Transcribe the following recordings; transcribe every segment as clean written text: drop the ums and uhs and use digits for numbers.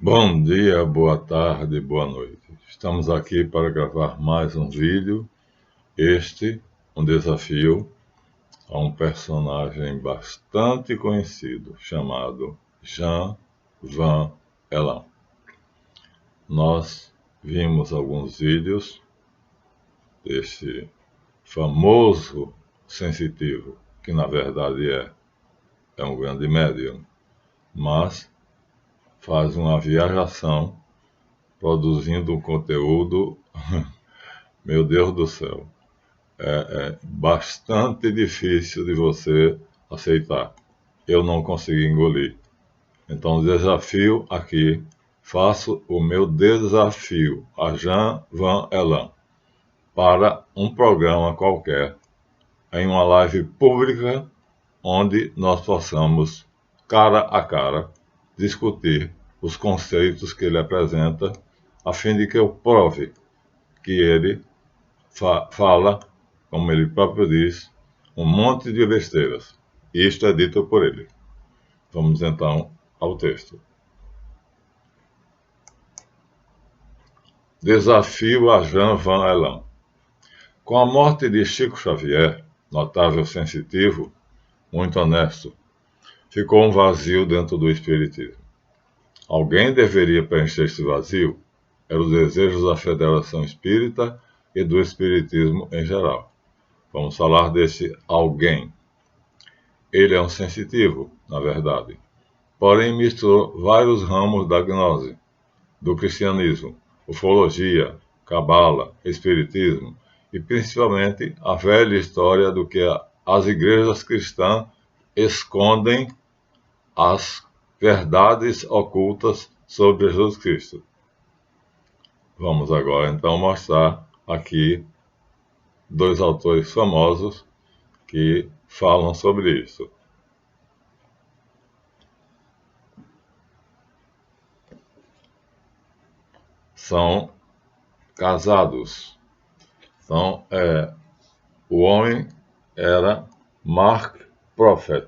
Bom dia, boa tarde, boa noite. Estamos aqui para gravar mais um vídeo. Um desafio a um personagem bastante conhecido, chamado Jean Van Elan. Nós vimos alguns vídeos desse famoso sensitivo, que na verdade é um grande médium, mas faz uma viajação produzindo um conteúdo, meu Deus do céu, é bastante difícil de você aceitar. Eu não consegui engolir. Então, desafio aqui, faço o meu desafio a Jean Van Elan para um programa qualquer, em uma live pública, onde nós possamos, cara a cara, discutir os conceitos que ele apresenta, a fim de que eu prove que ele fala, como ele próprio diz, um monte de besteiras. E isto é dito por ele. Vamos então ao texto. Desafio a Jean Van Elan. Com a morte de Chico Xavier, notável sensitivo, muito honesto, ficou um vazio dentro do espiritismo. Alguém deveria preencher esse vazio? Era o desejo da Federação Espírita e do espiritismo em geral. Vamos falar desse alguém. Ele é um sensitivo, na verdade, porém misturou vários ramos da gnose, do cristianismo, ufologia, cabala, espiritismo e principalmente a velha história do que as igrejas cristãs escondem as verdades ocultas sobre Jesus Cristo. Vamos agora então mostrar aqui dois autores famosos que falam sobre isso. São casados. Então, o homem era Mark Prophet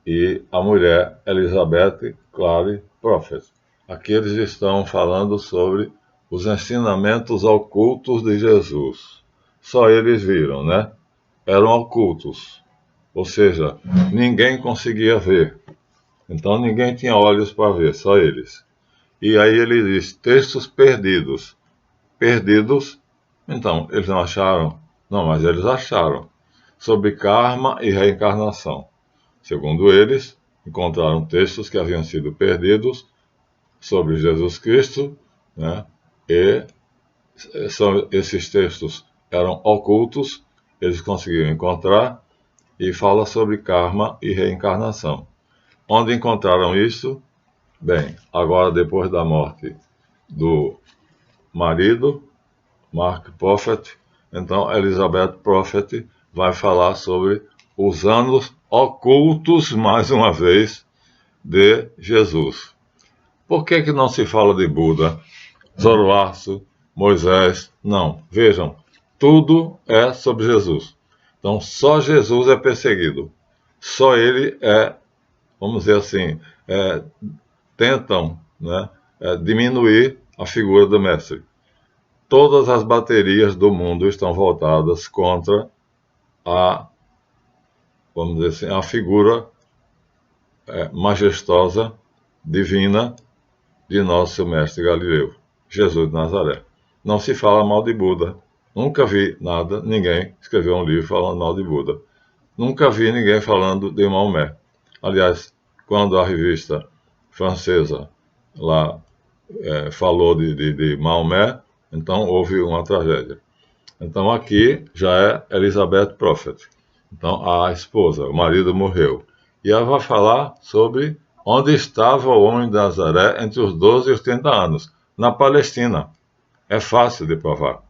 e a mulher Elizabeth Clary Prophet. Aqui eles estão falando sobre os ensinamentos ocultos de Jesus. Só eles viram, né? Eram ocultos, ou seja, ninguém conseguia ver. Então ninguém tinha olhos para ver, só eles. E aí ele diz, textos perdidos. Perdidos, então, eles não acharam? Não, mas eles acharam. Sobre karma e reencarnação. Segundo eles, encontraram textos que haviam sido perdidos sobre Jesus Cristo, né? E esses textos eram ocultos, eles conseguiram encontrar, e fala sobre karma e reencarnação. Onde encontraram isso? Bem, agora depois da morte do marido, Mark Prophet, então Elizabeth Prophet vai falar sobre os anos ocultos, mais uma vez, de Jesus. Por que não se fala de Buda, Zoroastro, Moisés? Não, vejam, tudo é sobre Jesus. Então, só Jesus é perseguido. Só ele vamos dizer assim, tentam, né, diminuir a figura do mestre. Todas as baterias do mundo estão voltadas contra vamos dizer assim, a figura majestosa, divina, de nosso mestre Galileu, Jesus de Nazaré. Não se fala mal de Buda. Nunca vi nada, ninguém escreveu um livro falando mal de Buda. Nunca vi ninguém falando de Maomé. Aliás, quando a revista francesa lá falou de Maomé, então houve uma tragédia. Então aqui já é Elizabeth Prophet. Então a esposa, o marido morreu. E ela vai falar sobre onde estava o homem de Nazaré entre os 12 e os 30 anos. Na Palestina. É fácil de provar.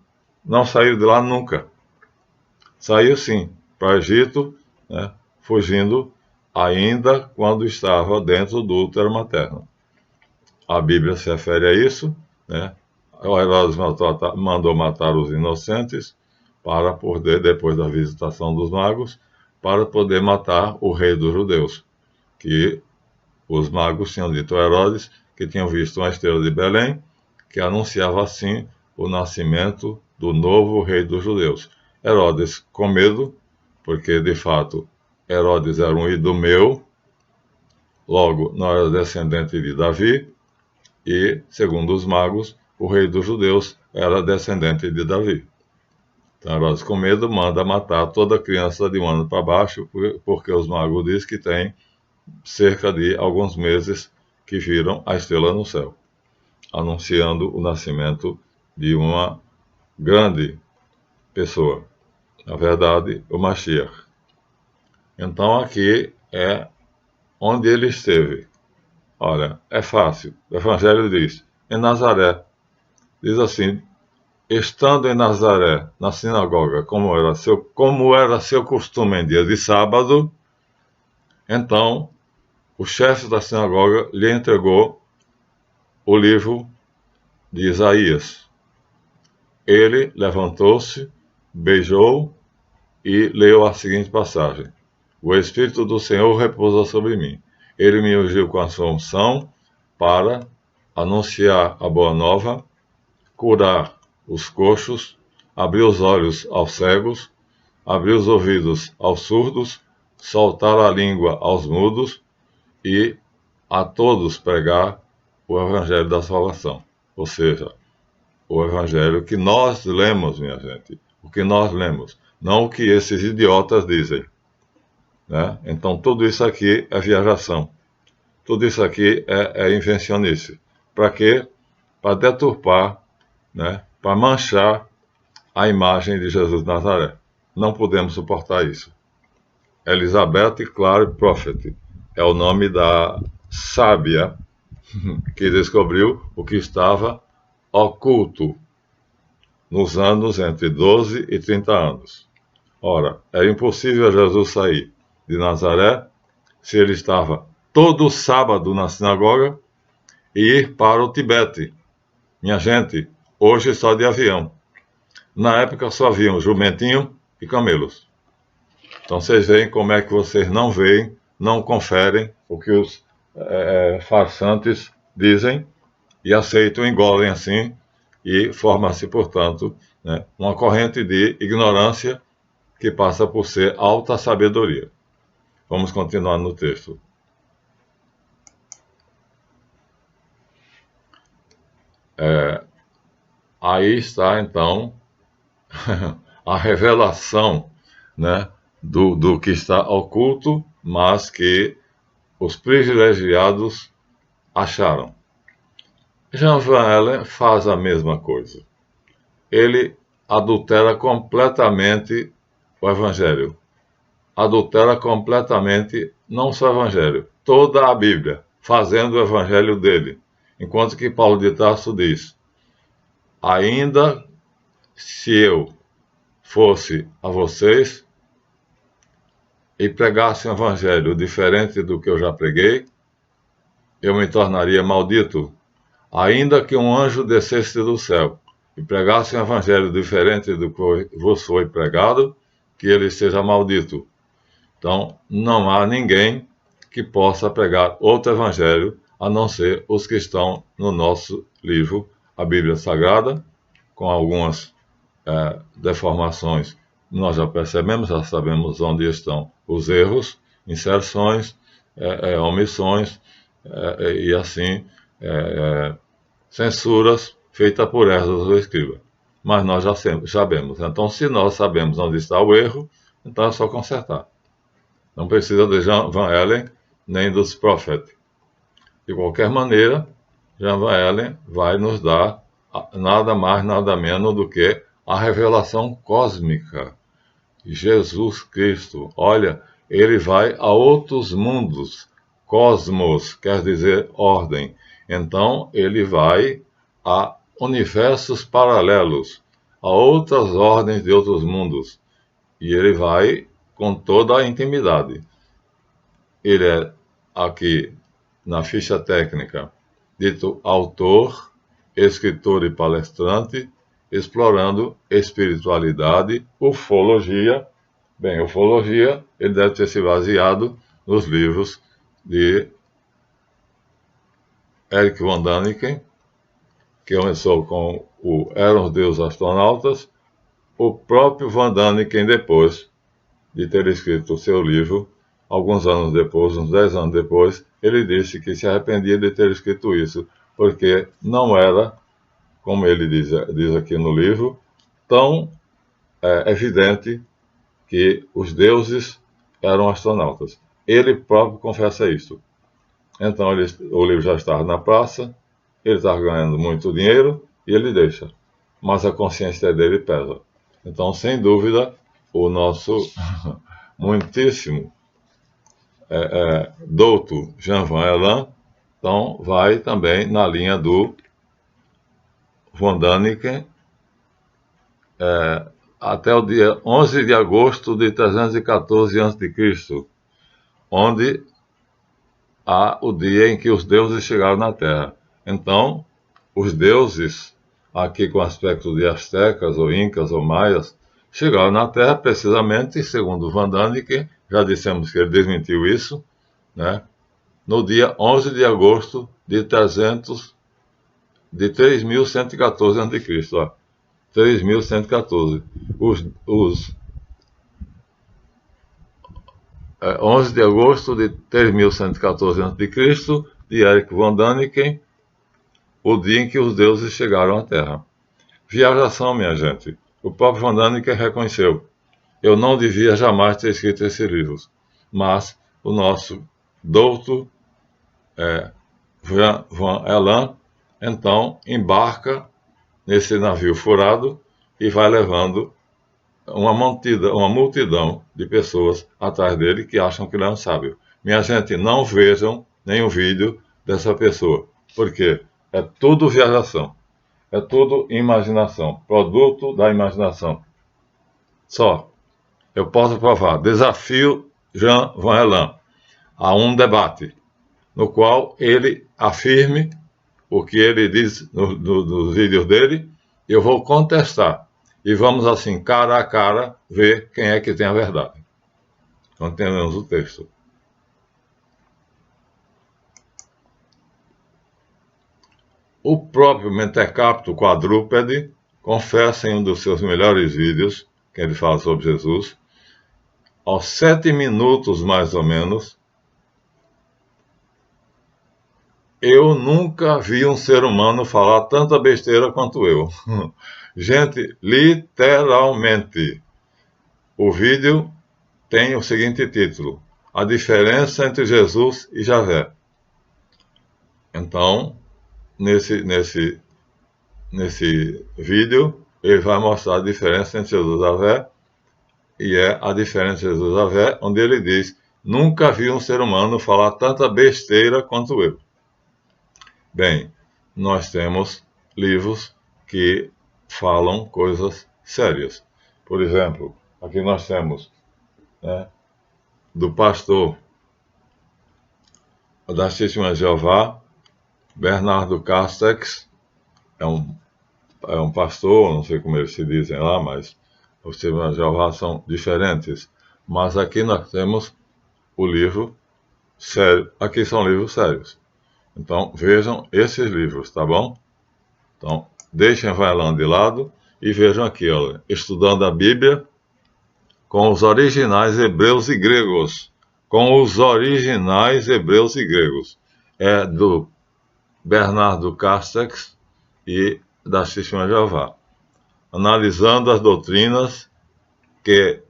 Não saiu de lá nunca. Saiu sim, para o Egito, né, fugindo ainda quando estava dentro do útero materno. A Bíblia se refere a isso, né? O Herodes mandou matar os inocentes para poder, depois da visitação dos magos, para poder matar o rei dos judeus, que os magos tinham dito a Herodes que tinham visto uma estrela de Belém, que anunciava assim o nascimento do novo rei dos judeus. Herodes, com medo, porque de fato Herodes era um idumeu, logo não era descendente de Davi, e, segundo os magos, o rei dos judeus era descendente de Davi. Então Herodes, com medo, manda matar toda criança de um ano para baixo, porque os magos dizem que tem cerca de alguns meses que viram a estrela no céu, anunciando o nascimento de uma grande pessoa, na verdade, o Mashiach. Então aqui é onde ele esteve. Olha, é fácil. O Evangelho diz, em Nazaré, diz assim, estando em Nazaré, na sinagoga, como era seu costume em dia de sábado, então o chefe da sinagoga lhe entregou o livro de Isaías. Ele levantou-se, beijou e leu a seguinte passagem: o Espírito do Senhor repousa sobre mim. Ele me ungiu com a sua unção para anunciar a boa nova, curar os coxos, abrir os olhos aos cegos, abrir os ouvidos aos surdos, soltar a língua aos mudos e a todos pregar o Evangelho da salvação. Ou seja, o Evangelho que nós lemos, minha gente. O que nós lemos, não o que esses idiotas dizem. Né? Então, tudo isso aqui é viajação. Tudo isso aqui é invencionice. Para quê? Para deturpar, né? Para manchar a imagem de Jesus de Nazaré. Não podemos suportar isso. Elizabeth Clare Prophet é o nome da sábia que descobriu o que estava oculto nos anos entre 12 e 30 anos. Ora, era impossível Jesus sair de Nazaré se ele estava todo sábado na sinagoga e ir para o Tibete. Minha gente, hoje só de avião. Na época só haviam jumentinho e camelos. Então vocês veem como é que vocês não veem, não conferem o que os farsantes dizem e aceitam, engolem assim, e forma-se, portanto, né, uma corrente de ignorância que passa por ser alta sabedoria. Vamos continuar no texto. Aí está, então, a revelação, né, do que está oculto, mas que os privilegiados acharam. Jean Van Allen faz a mesma coisa. Ele adultera completamente o Evangelho. Adultera completamente, não só o Evangelho, toda a Bíblia, fazendo o Evangelho dele. Enquanto que Paulo de Tarso diz, ainda se eu fosse a vocês e pregasse um Evangelho diferente do que eu já preguei, eu me tornaria maldito. Ainda que um anjo descesse do céu e pregasse um evangelho diferente do que vos foi pregado, que ele seja maldito. Então, não há ninguém que possa pregar outro evangelho, a não ser os que estão no nosso livro, a Bíblia Sagrada, com algumas deformações. Nós já percebemos, já sabemos onde estão os erros, inserções, omissões, e assim censuras feitas por Esdras o escriba. Mas nós já sabemos. Então, se nós sabemos onde está o erro, então é só consertar. Não precisa de Jean Van Allen nem dos profetas. De qualquer maneira, Jean Van Allen vai nos dar nada mais, nada menos do que a revelação cósmica. Jesus Cristo, olha, ele vai a outros mundos. Cosmos quer dizer ordem. Então, ele vai a universos paralelos, a outras ordens de outros mundos. E ele vai com toda a intimidade. Ele é, aqui na ficha técnica, dito autor, escritor e palestrante, explorando espiritualidade, ufologia. Bem, ufologia, ele deve ter se baseado nos livros de Eric von Däniken, que começou com o Eram os Deuses Astronautas. O próprio von Däniken, depois de ter escrito o seu livro, alguns anos depois, uns 10 anos depois, ele disse que se arrependia de ter escrito isso, porque não era, como ele diz aqui no livro, tão evidente que os deuses eram astronautas. Ele próprio confessa isso. Então o livro já estava na praça, ele estava ganhando muito dinheiro e ele deixa. Mas a consciência dele pesa. Então, sem dúvida, o nosso muitíssimo douto Jean Van Allen, então, vai também na linha do von Däniken, até o dia 11 de agosto de 314 a.C., onde há o dia em que os deuses chegaram na Terra. Então, os deuses, aqui com aspecto de astecas, ou incas, ou maias, chegaram na Terra precisamente, segundo Van Däniken, já dissemos que ele desmentiu isso, né? No dia 11 de agosto de 3.114 a.C., 3.114. 11 de agosto de 3.114 a.C., de Eric von Däniken, o dia em que os deuses chegaram à Terra. Viajação, minha gente. O próprio von Däniken reconheceu: eu não devia jamais ter escrito esses livros, mas o nosso douto Van Allen, então, embarca nesse navio furado e vai levando uma multidão de pessoas atrás dele que acham que ele é um sábio. Minha gente, não vejam nenhum vídeo dessa pessoa, porque é tudo viajação, é tudo imaginação, produto da imaginação. Só, eu posso provar, desafio Jean Van Allen a um debate, no qual ele afirme o que ele diz nos vídeos dele, eu vou contestar. E vamos assim, cara a cara, ver quem é que tem a verdade. Continuamos o texto. O próprio Mentecapto quadrúpede confessa em um dos seus melhores vídeos, que ele fala sobre Jesus, aos 7 minutos mais ou menos: eu nunca vi um ser humano falar tanta besteira quanto eu. Gente, literalmente. O vídeo tem o seguinte título: A diferença entre Jesus e Javé. Então, nesse vídeo, ele vai mostrar a diferença entre Jesus e Javé, e é a diferença entre Jesus e Javé, onde ele diz: nunca vi um ser humano falar tanta besteira quanto eu. Bem, nós temos livros que falam coisas sérias. Por exemplo, aqui nós temos, do pastor das Testemunhas de Jeová, Bernardo Castex, é um pastor, não sei como eles se dizem lá, mas os Testemunhas de Jeová são diferentes. Mas aqui nós temos o livro sério. Aqui são livros sérios. Então, vejam esses livros, tá bom? Então, deixem Van Allen de lado e vejam aqui, olha, Estudando a Bíblia com os originais hebreus e gregos. Com os originais hebreus e gregos. É do Bernardo Castex e das Testemunhas de Jeová. Analisando as doutrinas que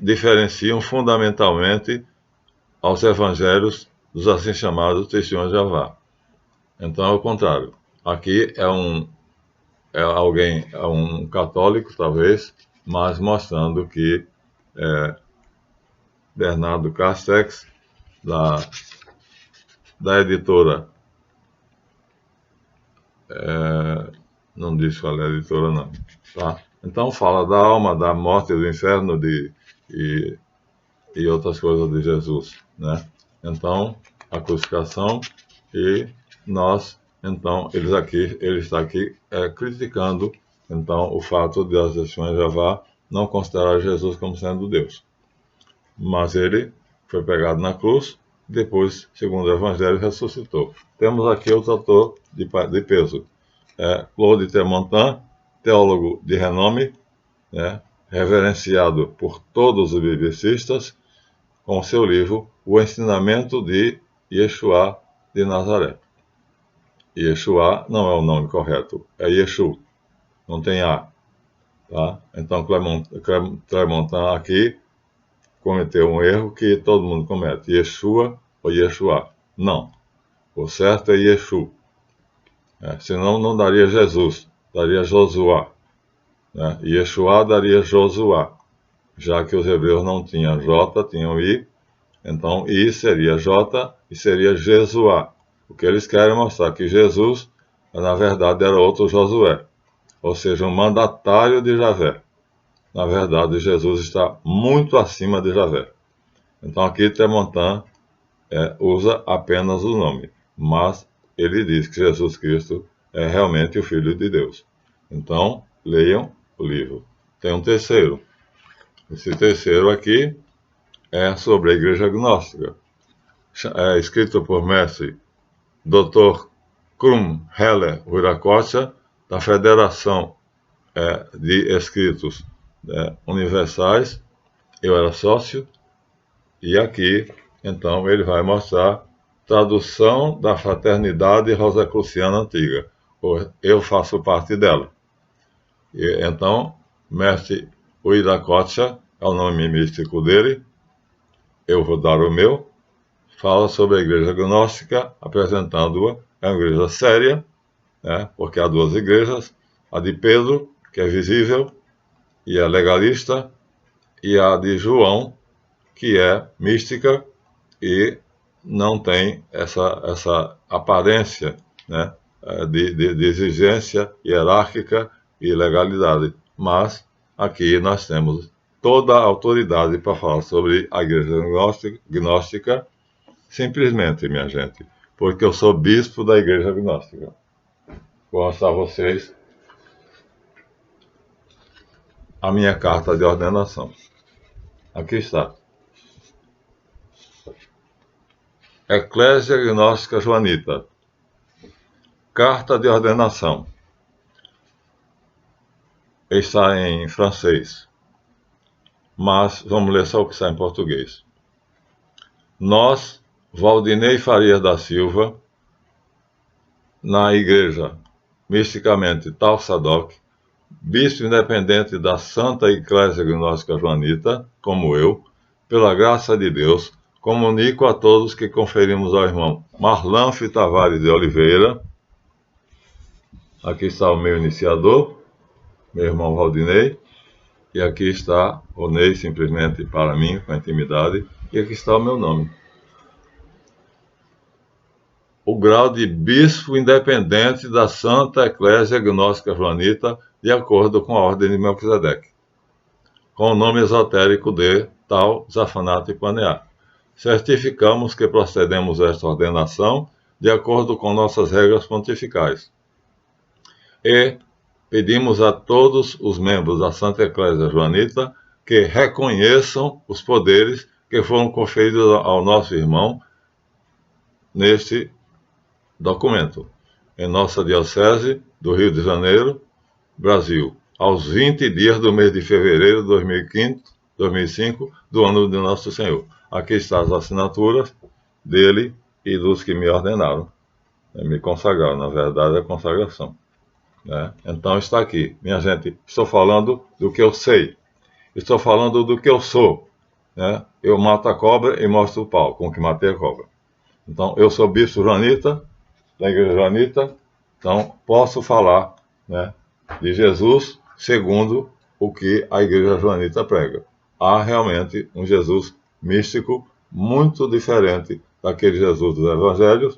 diferenciam fundamentalmente aos evangelhos dos assim chamados Testemunhas de Jeová. Então é o contrário. Aqui é um católico, talvez, mas mostrando que Bernardo Castex, da editora, não diz qual é a editora não, tá? Então fala da alma, da morte, do inferno e outras coisas de Jesus, né? Então, a crucificação, e nós, então, ele está aqui criticando, então, o fato de as Testemunhas de Jeová não considerar Jesus como sendo Deus. Mas ele foi pregado na cruz, depois, segundo o Evangelho, ressuscitou. Temos aqui outro autor de peso, Claude Termontin, teólogo de renome, né, reverenciado por todos os biblicistas, com seu livro O Ensinamento de Yeshua de Nazaré. Yeshua não é o nome correto, é Yeshu, não tem A. Tá? Então, Termontin aqui cometeu um erro que todo mundo comete, Yeshua ou Yeshua. Não, o certo é Yeshu. Senão não daria Jesus, daria Josuá. Né? Yeshua daria Josuá, já que os hebreus não tinham J, tinham I, então I seria J e seria Jesuá. O que eles querem mostrar que Jesus, na verdade, era outro Josué, ou seja, um mandatário de Javé. Na verdade, Jesus está muito acima de Javé. Então aqui Termontin usa apenas o nome, mas ele diz que Jesus Cristo é realmente o Filho de Deus. Então, leiam o livro. Tem um terceiro. Esse terceiro aqui é sobre a Igreja Gnóstica. É escrito por mestre Dr. Krum Heller Wiracocha, da Federação de Escritos Universais. Eu era sócio, e aqui, então, ele vai mostrar tradução da Fraternidade Rosacruciana Antiga. Eu faço parte dela. Então, mestre Wiracocha é o nome místico dele, eu vou dar o meu, fala sobre a Igreja Gnóstica, apresentando-a. É uma igreja séria, né, porque há duas igrejas, a de Pedro, que é visível, e é legalista, e a de João, que é mística e não tem essa aparência, né, de exigência hierárquica e legalidade. Mas aqui nós temos toda a autoridade para falar sobre a Igreja Gnóstica, simplesmente, minha gente, porque eu sou bispo da Igreja Gnóstica. Vou mostrar a vocês a minha carta de ordenação. Aqui está. Eclésia Gnóstica Joanita. Carta de ordenação. Está em francês, mas vamos ler só o que está em português. Nós, Valdinei Farias da Silva, na Igreja Misticamente Tal Sadoc, bispo independente da Santa Eclésia Gnóstica Joanita, como eu, pela graça de Deus, comunico a todos que conferimos ao irmão Marlanfe Tavares de Oliveira. Aqui está o meu iniciador, meu irmão Valdinei, e aqui está o Ney, simplesmente para mim, com intimidade, e aqui está o meu nome. O grau de bispo independente da Santa Eclésia Gnóstica Joanita, de acordo com a ordem de Melquisedeque, com o nome esotérico de Tal Zafanato Ipaneá. Certificamos que procedemos a esta ordenação de acordo com nossas regras pontificais. E pedimos a todos os membros da Santa Eclésia Joanita que reconheçam os poderes que foram conferidos ao nosso irmão neste documento, em nossa Diocese do Rio de Janeiro, Brasil, aos 20 dias do mês de fevereiro de 2005, do ano de Nosso Senhor. Aqui estão as assinaturas dele e dos que me ordenaram, me consagraram, na verdade, a consagração. Então está aqui, minha gente, estou falando do que eu sei, estou falando do que eu sou. Eu mato a cobra e mostro o pau, com que matei a cobra. Então, eu sou bispo joanita, da Igreja Joanita, então posso falar de Jesus segundo o que a Igreja Joanita prega. Há realmente um Jesus místico muito diferente daquele Jesus dos Evangelhos,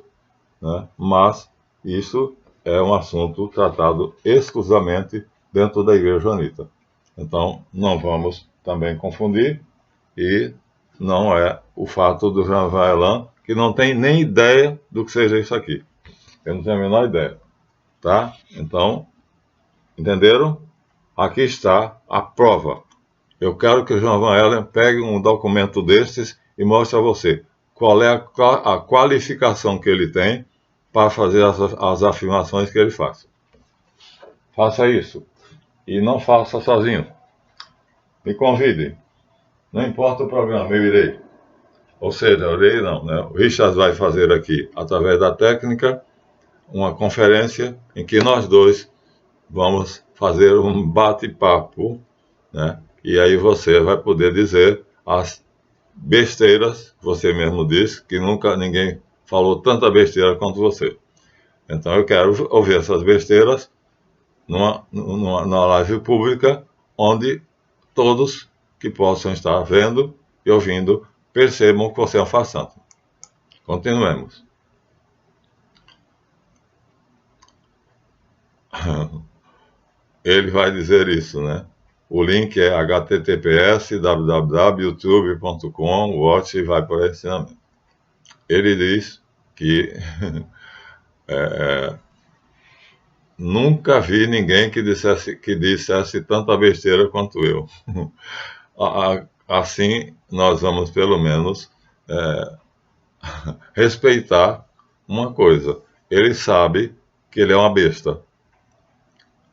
mas isso é um assunto tratado exclusivamente dentro da Igreja Joanita. Então, não vamos também confundir, e não é o fato do Jean Vaillant, que não tem nem ideia do que seja isso aqui. Eu não tenho a menor ideia, tá? Então, entenderam? Aqui está a prova. Eu quero que o Jean Van Ellen pegue um documento destes e mostre a você qual é a qualificação que ele tem para fazer as afirmações que ele faz. Faça isso. E não faça sozinho. Me convide. Não importa o programa, eu irei. Ou seja, eu irei não, né? O Richard vai fazer aqui, através da técnica, uma conferência em que nós dois vamos fazer um bate-papo, né? E aí você vai poder dizer as besteiras, você mesmo disse, que nunca ninguém falou tanta besteira quanto você. Então eu quero ouvir essas besteiras numa live pública, onde todos que possam estar vendo e ouvindo percebam que você é um farsante. Continuemos. Ele vai dizer isso, né? O link é https://youtube.com, watch e vai para o ensinamento. Ele diz que nunca vi ninguém que dissesse tanta besteira quanto eu. Assim, nós vamos pelo menos respeitar uma coisa. Ele sabe que ele é uma besta.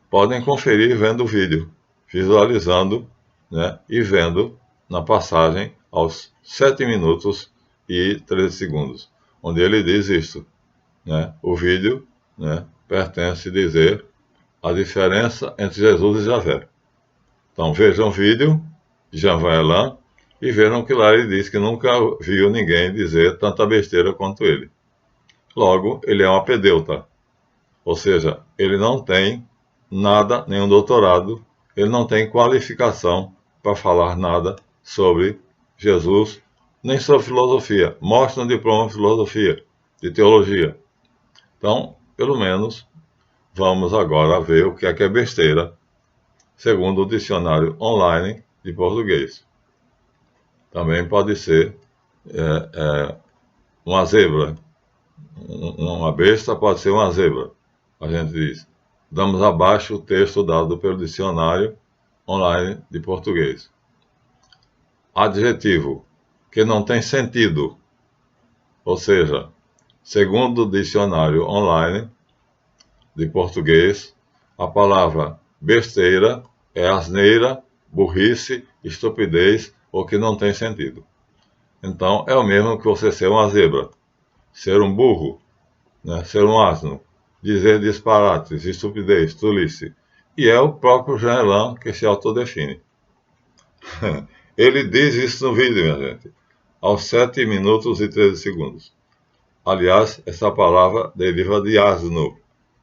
Podem conferir vendo o vídeo, visualizando, né, e vendo na passagem aos 7 minutos e 13 segundos, onde ele diz isto, né? O vídeo, né, pertence dizer a diferença entre Jesus e Javé. Então vejam o vídeo de Jean Vaillant e vejam que lá ele diz que nunca viu ninguém dizer tanta besteira quanto ele. Logo, ele é um apedeuta, ou seja, ele não tem nada, nenhum doutorado, ele não tem qualificação para falar nada sobre Jesus, nem sobre filosofia. Mostra um diploma de filosofia, de teologia. Então, pelo menos, vamos agora ver o que é besteira, segundo o dicionário online de português. Também pode ser uma zebra. Uma besta pode ser uma zebra. A gente diz. Damos abaixo o texto dado pelo dicionário online de português. Adjetivo, que não tem sentido. Ou seja, segundo o dicionário online de português, a palavra besteira é asneira, burrice, estupidez ou que não tem sentido. Então, é o mesmo que você ser uma zebra, ser um burro, né, ser um asno, dizer disparates, estupidez, tolice. E é o próprio Jean Vaillant que se autodefine. Ele diz isso no vídeo, minha gente, aos 7 minutos e 13 segundos. Aliás, essa palavra deriva de asno,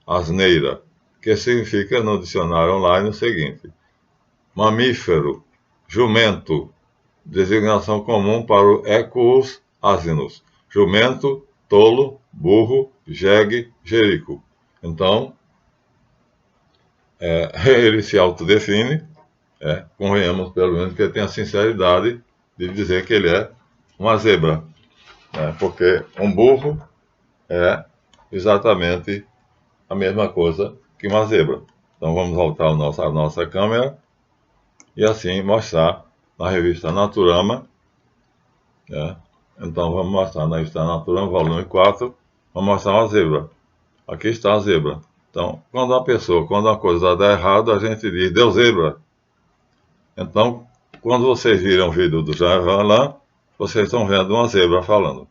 asneira, que significa no dicionário online o seguinte: mamífero, jumento, designação comum para o equus asnus, jumento, tolo, burro, jegue, jerico. Então, ele se autodefine, convenhamos pelo menos que ele tem a sinceridade de dizer que ele é uma zebra, porque um burro é exatamente a mesma coisa que uma zebra. Então vamos voltar à nossa câmera e assim mostrar na revista Naturama, Então vamos mostrar na revista Naturama, volume 4, vamos mostrar uma zebra. Aqui está a zebra. Então, quando uma coisa dá errado, a gente diz, deu zebra. Então, quando vocês viram o vídeo do Jean Vaillant, vocês estão vendo uma zebra falando.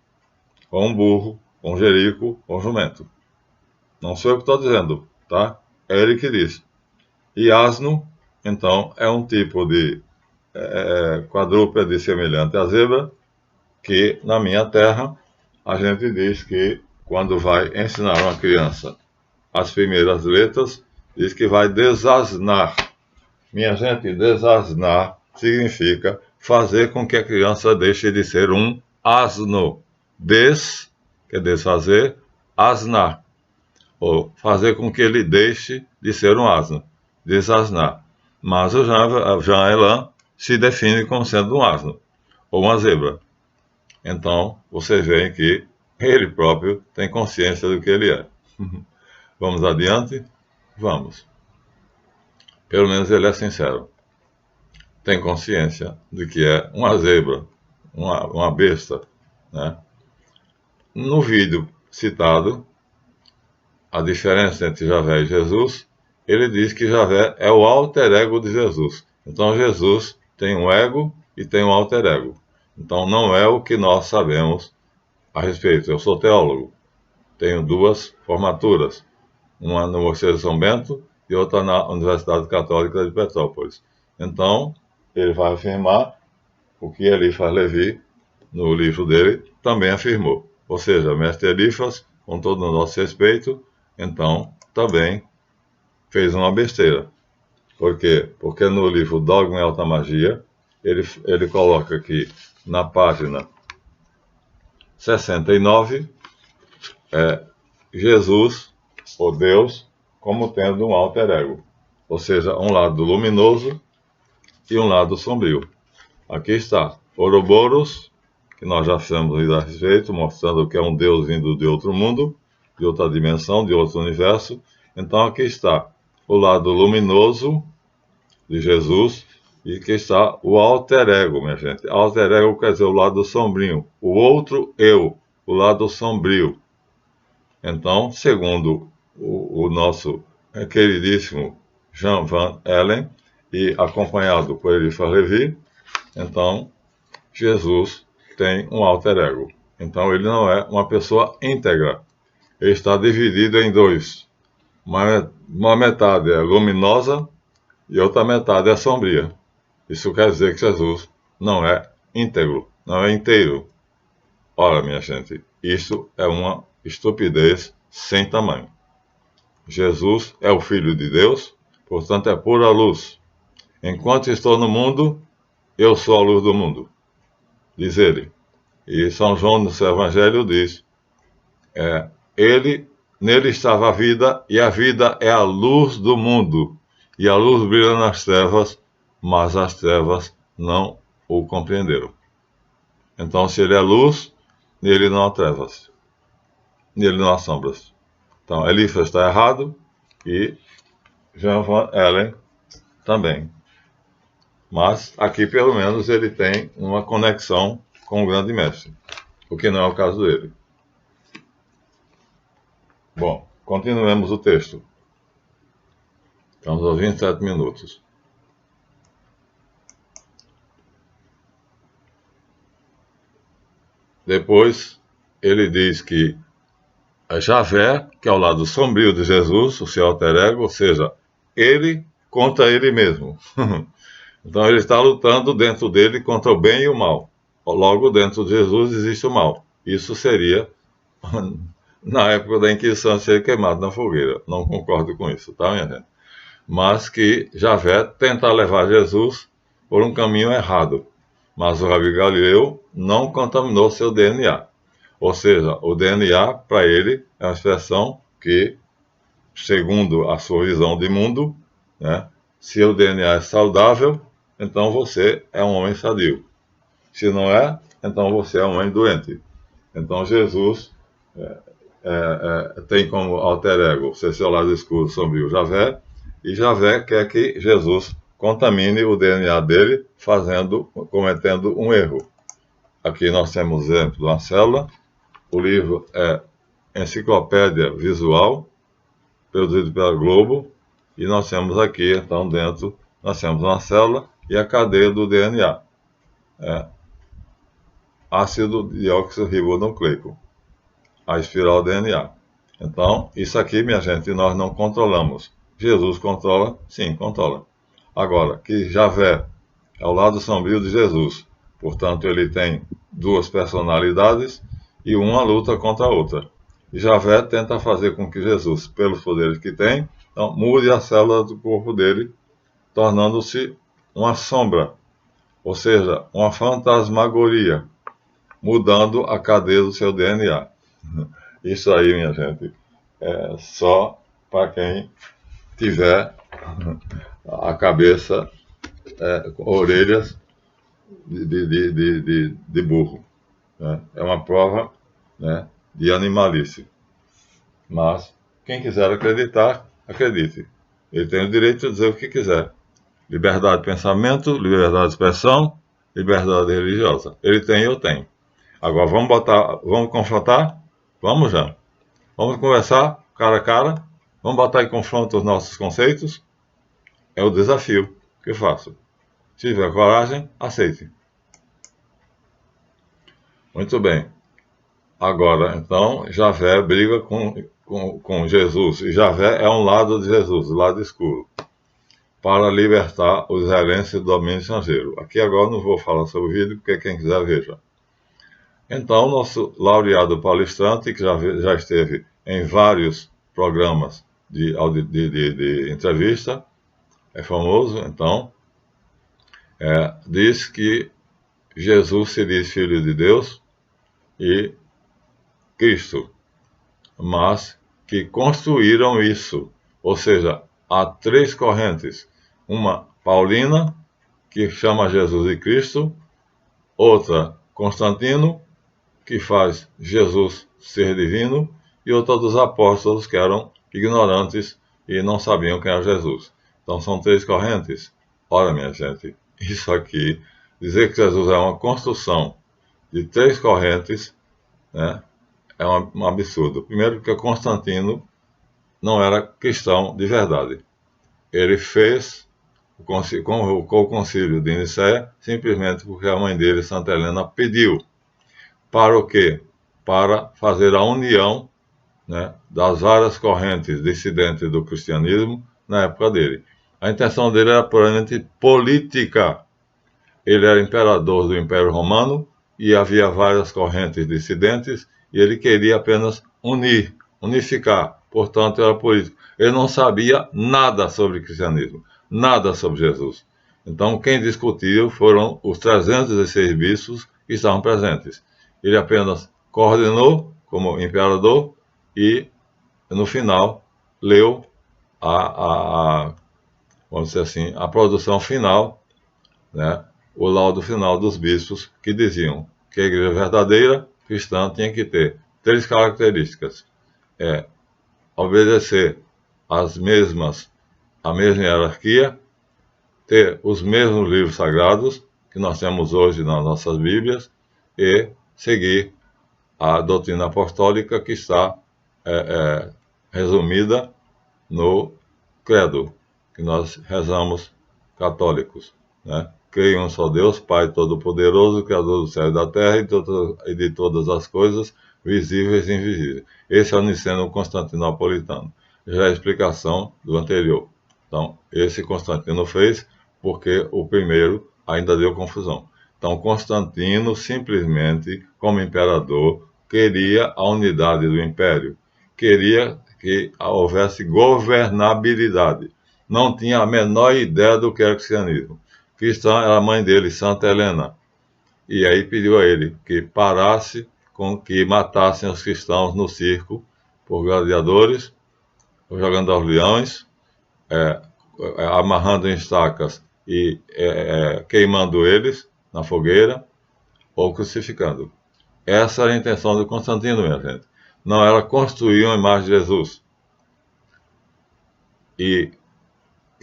Ou um burro, ou um jerico, ou um jumento. Não sou eu que estou dizendo, tá? É ele que diz. E asno, então, é um tipo de quadrúpede semelhante à zebra, que na minha terra, a gente diz que quando vai ensinar uma criança as primeiras letras, diz que vai desasnar. Minha gente, desasnar significa fazer com que a criança deixe de ser um asno. Quer desfazer, asnar. Ou fazer com que ele deixe de ser um asno. Desasnar. Mas o Jean Vaillant se define como sendo um asno, ou uma zebra. Então, vocês veem que ele próprio tem consciência do que ele é. Vamos adiante? Vamos. Pelo menos ele é sincero. Tem consciência de que é uma zebra, uma besta, né? no vídeo citado, a diferença entre Javé e Jesus, ele diz que Javé é o alter ego de Jesus. Então Jesus tem um ego e tem um alter ego. Então não é o que nós sabemos a respeito. Eu sou teólogo, tenho 2 formaturas, uma no Mosteiro de São Bento e outra na Universidade Católica de Petrópolis. Então, ele vai afirmar o que Eliphas Levi, no livro dele, também afirmou. Ou seja, mestre Eliphas, com todo o nosso respeito, então também fez uma besteira. Por quê? Porque no livro Dogma e Alta Magia, ele coloca aqui na página 69, Jesus, ou Deus, como tendo um alter ego. Ou seja, um lado luminoso e um lado sombrio. Aqui está, Ouroboros, que nós já fizemos a respeito, mostrando que é um Deus vindo de outro mundo, de outra dimensão, de outro universo. Então aqui está o lado luminoso de Jesus e aqui está o alter ego, minha gente. Alter ego quer dizer o lado sombrio, o outro eu, o lado sombrio. Então, segundo o nosso queridíssimo Jean Van Allen, e acompanhado por Eliphas Levi, então Jesus tem um alter ego. Então ele não é uma pessoa íntegra. Ele está dividido em 2. Uma metade é luminosa e outra metade é sombria. Isso quer dizer que Jesus não é íntegro, não é inteiro. Ora, minha gente, isso é uma estupidez sem tamanho. Jesus é o Filho de Deus, portanto é pura luz. Enquanto estou no mundo, eu sou a luz do mundo, diz ele. E São João no seu Evangelho diz, nele estava a vida, e a vida é a luz do mundo. E a luz brilha nas trevas, mas as trevas não o compreenderam. Então, se ele é luz, nele não há trevas, nele não há sombras. Então, Eliphas está errado e Jean Van Allen também. Mas aqui, pelo menos, ele tem uma conexão com o grande mestre, o que não é o caso dele. Bom, continuemos o texto. Estamos aos 27 minutos. Depois, ele diz que Javé, que é o lado sombrio de Jesus, o seu alter ego, ou seja, ele contra ele mesmo. Então ele está lutando dentro dele contra o bem e o mal. Logo, dentro de Jesus existe o mal. Isso seria, na época da Inquisição, ser queimado na fogueira. Não concordo com isso, tá, minha gente? Mas que Javé tenta levar Jesus por um caminho errado. Mas o Rabi Galileu não contaminou seu DNA. Ou seja, o DNA, para ele, é uma expressão que, segundo a sua visão de mundo, né, se o DNA é saudável, então você é um homem sadio. Se não é, então você é um homem doente. Então Jesus tem como alter ego ser seu lado escuro, sombrio, Javé, e Javé quer que Jesus contamine o DNA dele, cometendo um erro. Aqui nós temos o exemplo de uma célula. O livro é Enciclopédia Visual, produzido pela Globo, e nós temos aqui, então, dentro, nós temos uma célula e a cadeia do DNA. Ácido deoxirribonucleico, a espiral DNA. Então, isso aqui, minha gente, nós não controlamos. Jesus controla? Sim, controla. Agora, que Javé é o lado sombrio de Jesus, portanto, ele tem 2 personalidades e uma luta contra a outra. E Javé tenta fazer com que Jesus, pelos poderes que tem, então, mude a célula do corpo dele, tornando-se uma sombra, ou seja, uma fantasmagoria, mudando a cadeia do seu DNA. Isso aí, minha gente, é só para quem tiver a cabeça, orelhas de burro. Né? É uma prova, né, de animalice. Mas quem quiser acreditar, acredite. Ele tem o direito de dizer o que quiser. Liberdade de pensamento, liberdade de expressão, liberdade religiosa. Ele tem e eu tenho. Agora vamos confrontar? Vamos, Jean? Vamos conversar cara a cara? Vamos botar em confronto os nossos conceitos? É o desafio que eu faço. Se tiver coragem, aceite. Muito bem. Agora, então, Javé briga com Jesus. E Javé é um lado de Jesus, o lado escuro, para libertar os israelenses do domínio estrangeiro. Aqui agora não vou falar sobre o vídeo, porque quem quiser veja. Então, nosso laureado palestrante, que já esteve em vários programas de entrevista, é famoso, então, diz que Jesus se diz Filho de Deus e Cristo, mas que construíram isso, ou seja, há três correntes, uma paulina, que chama Jesus de Cristo, outra Constantino, que faz Jesus ser divino, e outra dos apóstolos, que eram ignorantes e não sabiam quem era Jesus. Então são três correntes. Ora, minha gente, isso aqui, dizer que Jesus é uma construção de três correntes, né, é um absurdo. Primeiro, porque Constantino não era cristão de verdade. Ele fez convocou o concílio de Nicéia simplesmente porque a mãe dele, Santa Helena, pediu. Para o quê? Para fazer a união, né, das várias correntes dissidentes do cristianismo na época dele. A intenção dele era puramente política. Ele era imperador do Império Romano e havia várias correntes dissidentes e ele queria apenas unificar. Portanto, era político. Ele não sabia nada sobre cristianismo, nada sobre Jesus. Então, quem discutiu foram os 316 bispos que estavam presentes. Ele apenas coordenou como imperador e, no final, leu vamos dizer assim, a produção final, né, o laudo final dos bispos, que diziam que a igreja verdadeira cristã tinha que ter três características: obedecer a mesma hierarquia, ter os mesmos livros sagrados que nós temos hoje nas nossas Bíblias e seguir a doutrina apostólica que está resumida no credo que nós rezamos católicos, né? Creio em um só Deus, Pai Todo-Poderoso, Criador do céu e da terra e de todas as coisas, visíveis e invisíveis. Esse é o Niceno Constantinopolitano. Já é a explicação do anterior. Então, esse Constantino fez porque o primeiro ainda deu confusão. Então, Constantino, simplesmente, como imperador, queria a unidade do império. Queria que houvesse governabilidade. Não tinha a menor ideia do que era cristianismo. Cristã era a mãe dele, Santa Helena. E aí pediu a ele que parasse com que matassem os cristãos no circo por gladiadores, jogando aos leões, amarrando em estacas e queimando eles na fogueira ou crucificando. Essa era a intenção de Constantino, minha gente. Não era construir uma imagem de Jesus. E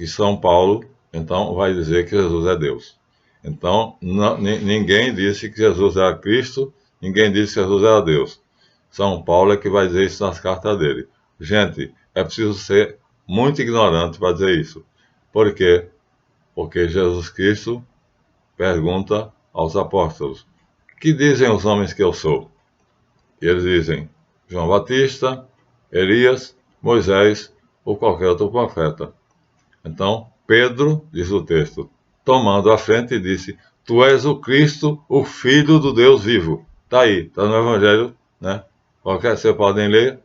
São Paulo, então, vai dizer que Jesus é Deus. Então, ninguém disse que Jesus era Cristo, ninguém disse que Jesus era Deus. São Paulo é que vai dizer isso nas cartas dele. Gente, é preciso ser muito ignorante para dizer isso. Por quê? Porque Jesus Cristo pergunta aos apóstolos: que dizem os homens que eu sou? E eles dizem: João Batista, Elias, Moisés ou qualquer outro profeta. Então, Pedro, diz o texto, tomando a frente, disse: tu és o Cristo, o Filho do Deus vivo. Está aí, está no Evangelho, né? Vocês podem ler.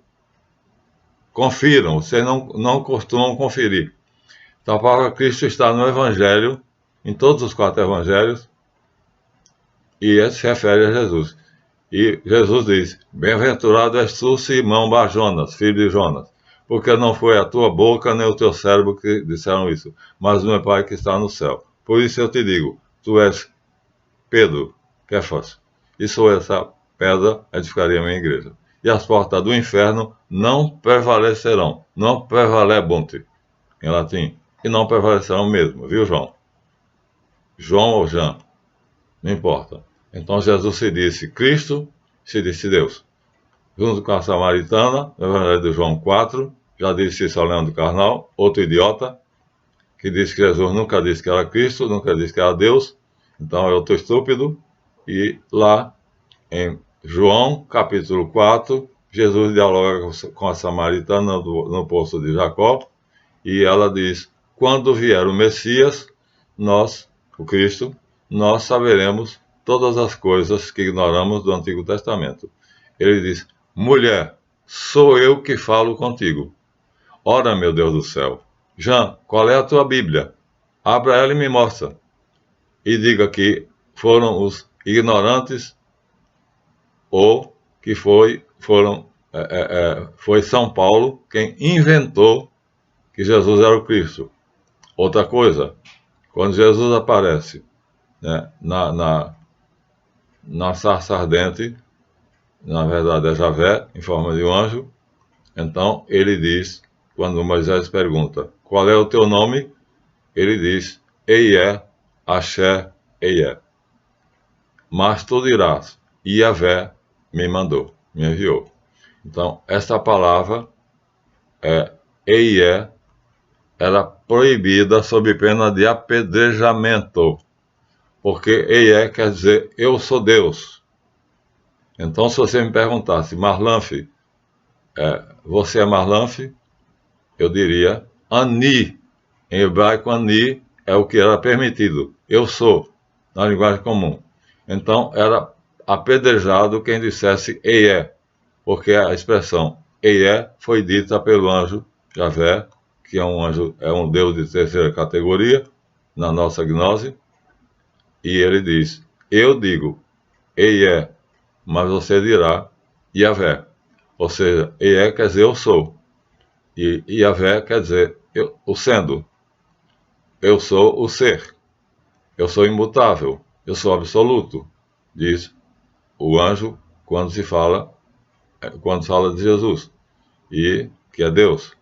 Confiram, vocês não costumam conferir. Então, a palavra Cristo está no Evangelho, em todos os 4 Evangelhos, e se refere a Jesus. E Jesus diz: bem-aventurado és tu, Simão Bar-Jonas, filho de Jonas, porque não foi a tua boca nem o teu cérebro que disseram isso, mas o meu Pai que está no céu. Por isso eu te digo: tu és Pedro, Kéfas, e sobre essa pedra edificaria a minha igreja. E as portas do inferno não prevalecerão, não prevalebunt, em latim, e não prevalecerão mesmo, viu, João? João ou Jean, não importa. Então Jesus se disse Cristo, se disse Deus. junto com a samaritana, no Evangelho de João 4, já disse isso ao Leandro Carnal, outro idiota, que disse que Jesus nunca disse que era Cristo, nunca disse que era Deus, então eu estou estúpido. E lá em João, capítulo 4, Jesus dialoga com a samaritana no poço de Jacó, e ela diz: quando vier o Messias, nós, o Cristo, nós saberemos todas as coisas que ignoramos do Antigo Testamento. Ele diz: mulher, sou eu que falo contigo. Ora, meu Deus do céu, Jean, qual é a tua Bíblia? Abra ela e me mostra. E diga que foram os ignorantes ou que foi São Paulo quem inventou que Jesus era o Cristo. Outra coisa, quando Jesus aparece, né, na sarça ardente, na verdade é Javé, em forma de um anjo, então ele diz, quando Moisés pergunta, qual é o teu nome? Ele diz, Eié, Axé, Eié. Mas tu dirás, Iavé me mandou, me enviou. Então, essa palavra, Eié, era proibida sob pena de apedrejamento, porque Eié quer dizer, eu sou Deus. Então, se você me perguntasse, Marlanfe, você é Marlanfe? Eu diria, Ani. Em hebraico, Ani é o que era permitido. Eu sou, na linguagem comum. Então, era apedrejado quem dissesse Eié, porque a expressão Eié foi dita pelo anjo Javé, que é um anjo, é um Deus de terceira categoria, na nossa gnose, e ele diz, eu digo Eié, mas você dirá Iavé. Ou seja, Eié quer dizer eu sou, e Iavé quer dizer o sendo. Eu sou o ser, eu sou imutável, eu sou absoluto, diz o anjo quando fala de Jesus, e que é Deus.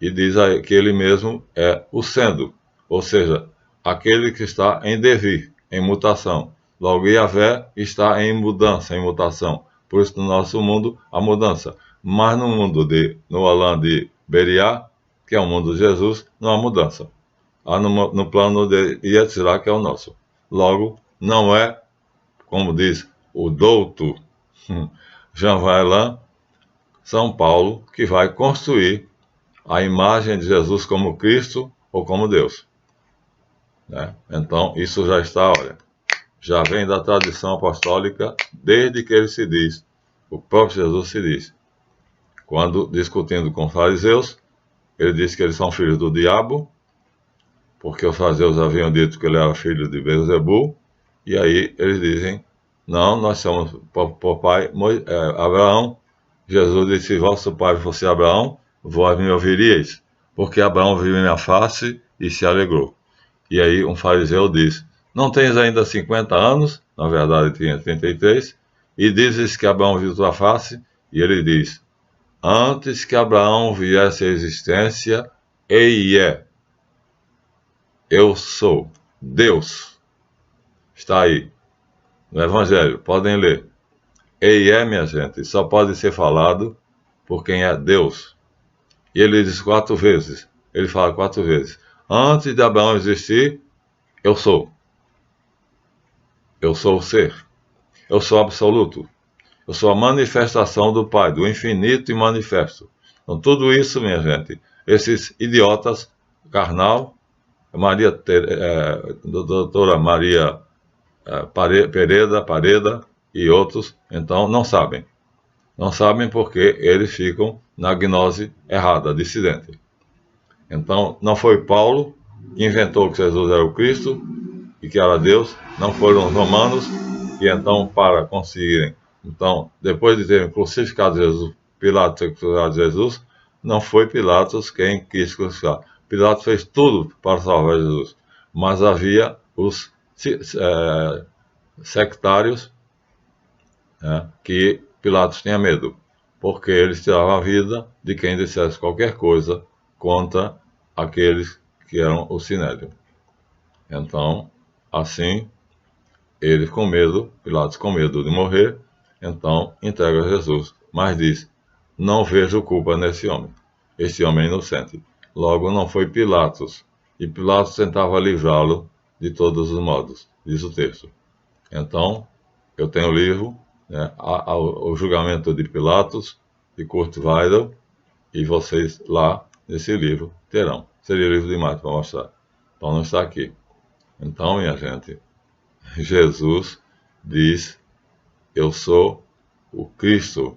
E diz que ele mesmo é o sendo, ou seja, aquele que está em devir, em mutação. Logo, Iavé está em mudança, em mutação. Por isso, no nosso mundo, a mudança. Mas no mundo no Alã de Beriá, que é o mundo de Jesus, não há mudança. Há no plano de Yetzirah, que é o nosso. Logo, não é, como diz o douto Jean Vaillant, São Paulo, que vai construir a imagem de Jesus como Cristo ou como Deus. Né? Então, isso já está, olha, já vem da tradição apostólica, desde que ele se diz, o próprio Jesus se diz. Quando discutindo com os fariseus, ele disse que eles são filhos do diabo, porque os fariseus haviam dito que ele era filho de Beelzebul, e aí eles dizem, não, nós somos por pai Abraão. Jesus disse, se vosso pai fosse Abraão, vós me ouviríeis, porque Abraão viu minha face e se alegrou. E aí um fariseu diz, não tens ainda 50 anos, na verdade tinha 33, e dizes que Abraão viu tua face, e ele diz, antes que Abraão viesse à existência, Eié, eu sou Deus. Está aí, no Evangelho, podem ler. Eié, minha gente, só pode ser falado por quem é Deus. E ele diz 4 vezes, ele fala 4 vezes, antes de Abraão existir, eu sou. Eu sou o ser. Eu sou absoluto. Eu sou a manifestação do Pai, do infinito e manifesto. Então, tudo isso, minha gente, esses idiotas, Carnal, doutora Maria Pareda e outros, então, não sabem. Não sabem porque eles ficam na gnose errada, dissidente. Então, não foi Paulo que inventou que Jesus era o Cristo e que era Deus, não foram os romanos, e então, para conseguirem, então, depois de terem crucificado Jesus, Pilatos ter crucificado Jesus, não foi Pilatos quem quis crucificar. Pilatos fez tudo para salvar Jesus, mas havia os sectários, né, que Pilatos tinha medo, porque eles tiravam a vida de quem dissesse qualquer coisa contra aqueles que eram o Sinédrio. Então, assim, eles com medo, Pilatos com medo de morrer, então entrega Jesus mas diz: não vejo culpa nesse homem. Esse homem é inocente. Logo, não foi Pilatos. E Pilatos tentava livrá-lo de todos os modos, diz o texto. Então, eu tenho o livro, né, o julgamento de Pilatos, de Kurt Weidel, e vocês lá, nesse livro, terão. Seria o livro de Marta para mostrar. Então, não está aqui. Então, minha gente, Jesus diz: eu sou o Cristo,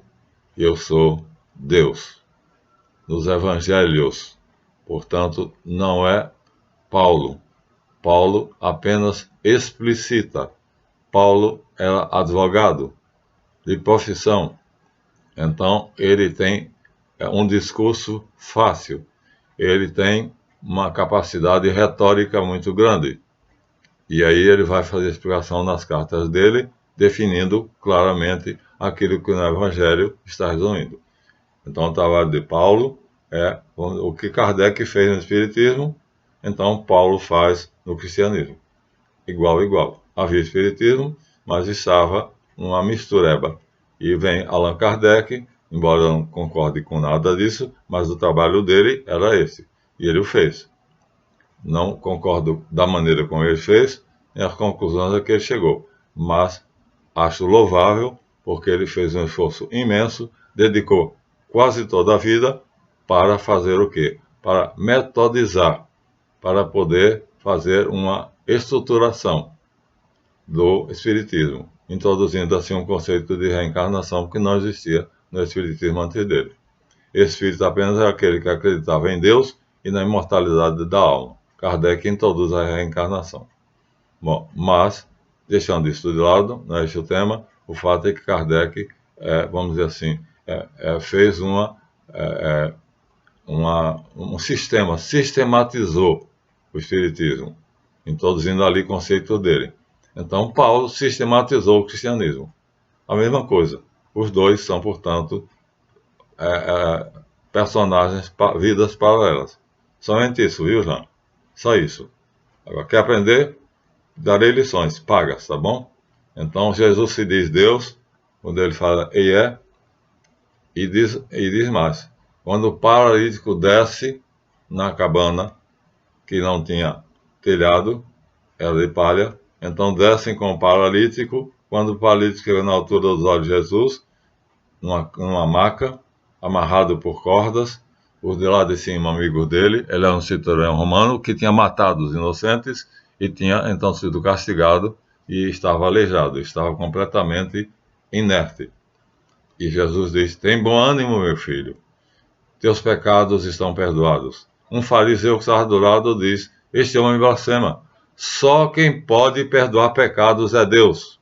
eu sou Deus. Nos evangelhos, portanto, não é Paulo. Paulo apenas explicita. Paulo era advogado de profissão. Então, ele tem um discurso fácil. Ele tem uma capacidade retórica muito grande. E aí ele vai fazer explicação nas cartas dele, definindo claramente aquilo que no Evangelho está resumindo. Então, o trabalho de Paulo é o que Kardec fez no Espiritismo, então Paulo faz no cristianismo. Igual. Havia Espiritismo, mas estava uma mistureba. E vem Allan Kardec, embora eu não concorde com nada disso, mas o trabalho dele era esse, e ele o fez. Não concordo da maneira como ele fez, nem as conclusões a que ele chegou, mas acho louvável, porque ele fez um esforço imenso, dedicou quase toda a vida para fazer o quê? Para metodizar, para poder fazer uma estruturação do Espiritismo, introduzindo assim um conceito de reencarnação que não existia no Espiritismo antes dele. Espírito apenas é aquele que acreditava em Deus e na imortalidade da alma. Kardec introduz a reencarnação. Bom, mas, deixando isso de lado, não é esse o tema, o fato é que Kardec, vamos dizer assim, fez um sistema, sistematizou o Espiritismo, introduzindo ali conceitos dele. Então, Paulo sistematizou o cristianismo. A mesma coisa. Os dois são, portanto, personagens, vidas paralelas. Somente isso, viu, Jean? Só isso. Agora, quer aprender? Darei lições pagas, tá bom? Então, Jesus se diz Deus, quando ele fala e diz mais. Quando o paralítico desce na cabana, que não tinha telhado, era de palha, então descem com o paralítico. Quando o paralítico chega na altura dos olhos de Jesus, numa maca, amarrado por cordas, os de lá de cima, amigos dele, ele era um centurião romano que tinha matado os inocentes e tinha então sido castigado e estava aleijado, estava completamente inerte. E Jesus diz: tem bom ânimo, meu filho, teus pecados estão perdoados. Um fariseu que estava do lado diz: este homem blasfema, só quem pode perdoar pecados é Deus.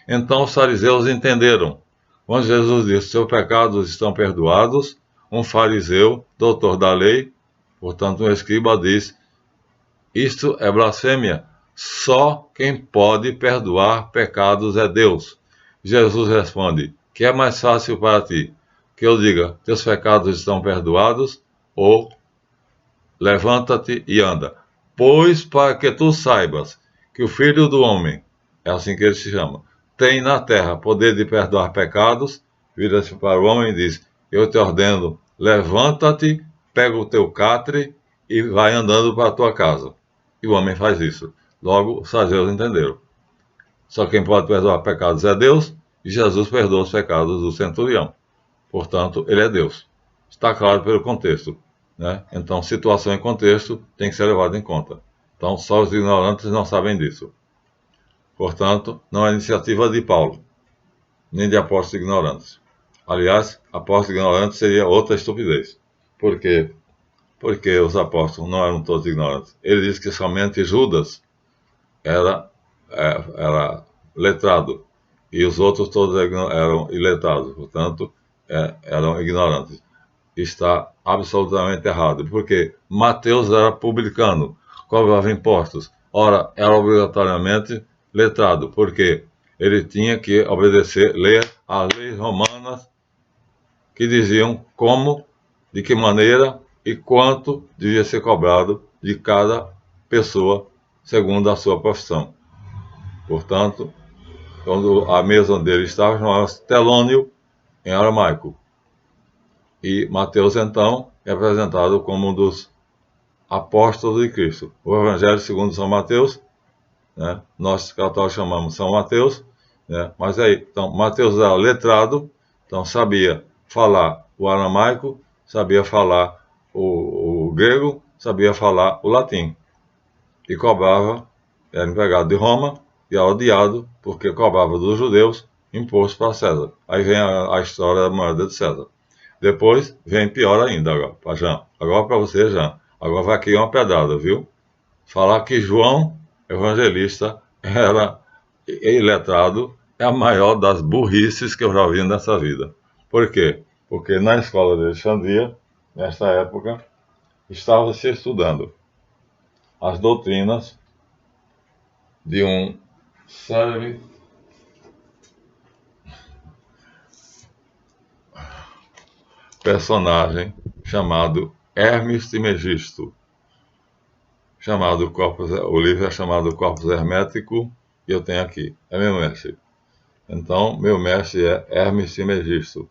Então os fariseus entenderam. Quando Jesus disse: seus pecados estão perdoados, um fariseu, doutor da lei, portanto um escriba, diz: isto é blasfêmia, só quem pode perdoar pecados é Deus. Jesus responde: que é mais fácil para ti? Que eu diga: teus pecados estão perdoados, ou levanta-te e anda? Pois para que tu saibas que o Filho do Homem, é assim que ele se chama, tem na terra poder de perdoar pecados, vira-se para o homem e diz: eu te ordeno, levanta-te, pega o teu catre e vai andando para a tua casa. E o homem faz isso. Logo, os fariseus entenderam. Só quem pode perdoar pecados é Deus, e Jesus perdoa os pecados do centurião. Portanto, ele é Deus. Está claro pelo contexto, né? Então, situação e contexto tem que ser levado em conta. Então, só os ignorantes não sabem disso. Portanto, não é iniciativa de Paulo, nem de apóstolos ignorantes. Aliás, apóstolo ignorante seria outra estupidez. Por quê? Porque os apóstolos não eram todos ignorantes. Ele diz que somente Judas era letrado, e os outros todos eram iletrados, portanto, eram ignorantes. Está absolutamente errado, porque Mateus era publicano, cobrava impostos. Ora, era obrigatoriamente letrado, porque ele tinha que obedecer, ler as leis romanas que diziam como, de que maneira e quanto devia ser cobrado de cada pessoa segundo a sua profissão. Portanto, quando a mesa onde ele estava chamava-se telônio, em aramaico. E Mateus, então, é apresentado como um dos apóstolos de Cristo. O Evangelho segundo São Mateus, né, nós católicos chamamos São Mateus, né, mas aí, então, Mateus era letrado, então sabia falar o aramaico, sabia falar o grego, sabia falar o latim. E cobrava, era empregado de Roma, e era odiado porque cobrava dos judeus imposto para César. Aí vem a história da moeda de César. Depois vem pior ainda agora, para Jean. Agora para você, Jean. Agora vai aqui uma pedrada, viu? Falar que João, evangelista, era iletrado é a maior das burrices que eu já vi nessa vida. Por quê? Porque na escola de Alexandria, nessa época, estava se estudando as doutrinas de um célebre personagem chamado Hermes Trismegisto, chamado Corpus, o livro é chamado Corpus Hermético, e eu tenho aqui, é meu mestre. Então, meu mestre é Hermes Trismegisto,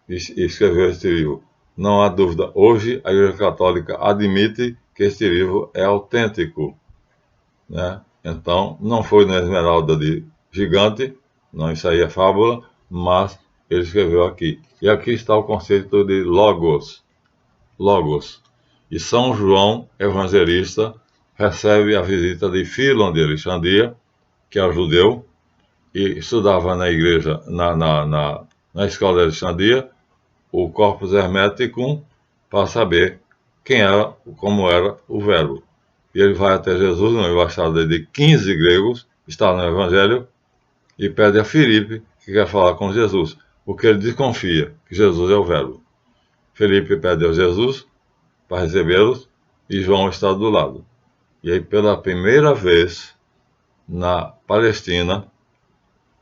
e escreveu este livro. Não há dúvida, hoje a Igreja Católica admite que este livro é autêntico, né? Então, não foi na Esmeralda de Gigante, não, isso aí é fábula, mas ele escreveu aqui. E aqui está o conceito de Logos. Logos. E São João, evangelista, recebe a visita de Fílon de Alexandria, que é judeu, e estudava na igreja, na escola de Alexandria, o Corpus Hermeticum, para saber quem era, como era o Verbo. E ele vai até Jesus, numa embaixada de 15 gregos, está no Evangelho, e pede a Filipe, que quer falar com Jesus, porque ele desconfia que Jesus é o Verbo. Filipe pede a Jesus para recebê-los, e João está do lado. E aí, pela primeira vez na Palestina,